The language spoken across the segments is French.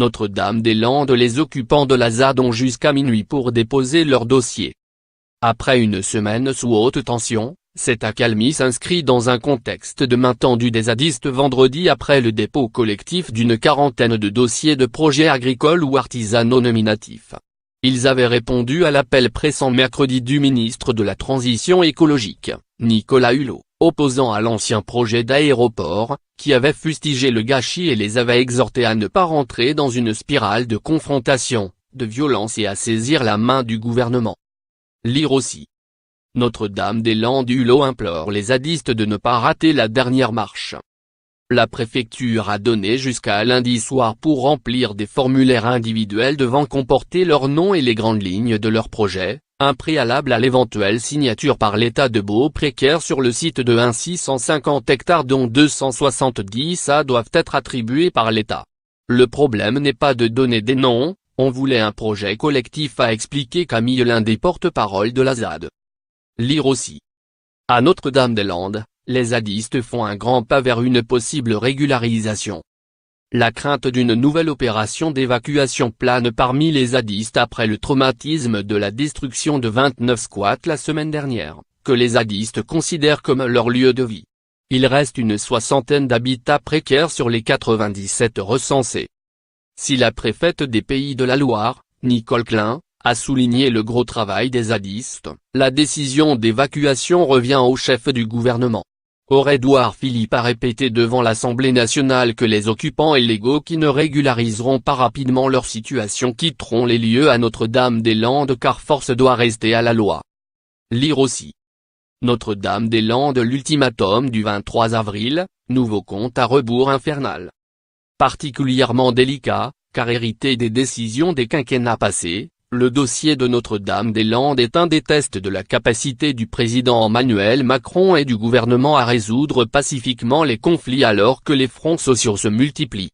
Notre-Dame-des-Landes. Les occupants de la ZAD ont jusqu'à minuit pour déposer leur dossier. Après une semaine sous haute tension, cette accalmie s'inscrit dans un contexte de main tendue des zadistes vendredi après le dépôt collectif d'une quarantaine de dossiers de projets agricoles ou artisanaux nominatifs. Ils avaient répondu à l'appel pressant mercredi du ministre de la Transition écologique, Nicolas Hulot, opposant à l'ancien projet d'aéroport, qui avait fustigé le gâchis et les avait exhortés à ne pas rentrer dans une spirale de confrontation, de violence et à saisir la main du gouvernement. Lire aussi. Notre-Dame-des-Landes. Hulot implore les zadistes de ne pas rater la dernière marche. La préfecture a donné jusqu'à lundi soir pour remplir des formulaires individuels devant comporter leur nom et les grandes lignes de leur projet, un préalable à l'éventuelle signature par l'État de baux précaires sur le site de 650 hectares dont 270 doivent être attribués par l'État. Le problème n'est pas de donner des noms, on voulait un projet collectif, a expliqué Camille, l'un des porte-parole de la ZAD. Lire aussi. À Notre-Dame-des-Landes, les zadistes font un grand pas vers une possible régularisation. La crainte d'une nouvelle opération d'évacuation plane parmi les zadistes après le traumatisme de la destruction de 29 squats la semaine dernière, que les zadistes considèrent comme leur lieu de vie. Il reste une soixantaine d'habitats précaires sur les 97 recensés. Si la préfète des Pays de la Loire, Nicole Klein, a souligné le gros travail des zadistes, la décision d'évacuation revient au chef du gouvernement. Édouard Philippe a répété devant l'Assemblée nationale que les occupants illégaux qui ne régulariseront pas rapidement leur situation quitteront les lieux à Notre-Dame-des-Landes car force doit rester à la loi. Lire aussi. Notre-Dame-des-Landes. L'ultimatum du 23 avril, nouveau compte à rebours infernal. Particulièrement délicat, car hérité des décisions des quinquennats passés, le dossier de Notre-Dame-des-Landes est un des tests de la capacité du président Emmanuel Macron et du gouvernement à résoudre pacifiquement les conflits alors que les fronts sociaux se multiplient.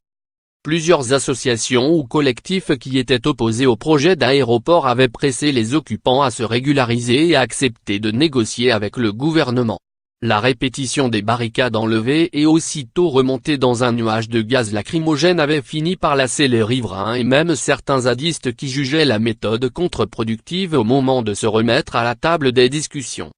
Plusieurs associations ou collectifs qui étaient opposés au projet d'aéroport avaient pressé les occupants à se régulariser et à accepter de négocier avec le gouvernement. La répétition des barricades enlevées et aussitôt remontées dans un nuage de gaz lacrymogène avait fini par lasser les riverains et même certains zadistes qui jugeaient la méthode contre-productive au moment de se remettre à la table des discussions.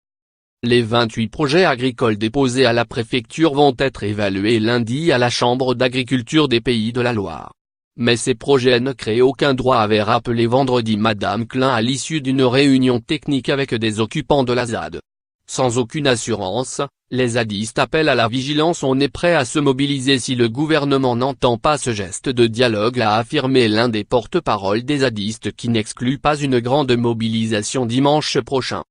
Les 28 projets agricoles déposés à la préfecture vont être évalués lundi à la Chambre d'agriculture des Pays de la Loire. Mais ces projets ne créent aucun droit, avait rappelé vendredi Madame Klein à l'issue d'une réunion technique avec des occupants de la ZAD. Sans aucune assurance, les zadistes appellent à la vigilance. On est prêt à se mobiliser si le gouvernement n'entend pas ce geste de dialogue, a affirmé l'un des porte-parole des zadistes qui n'exclut pas une grande mobilisation dimanche prochain.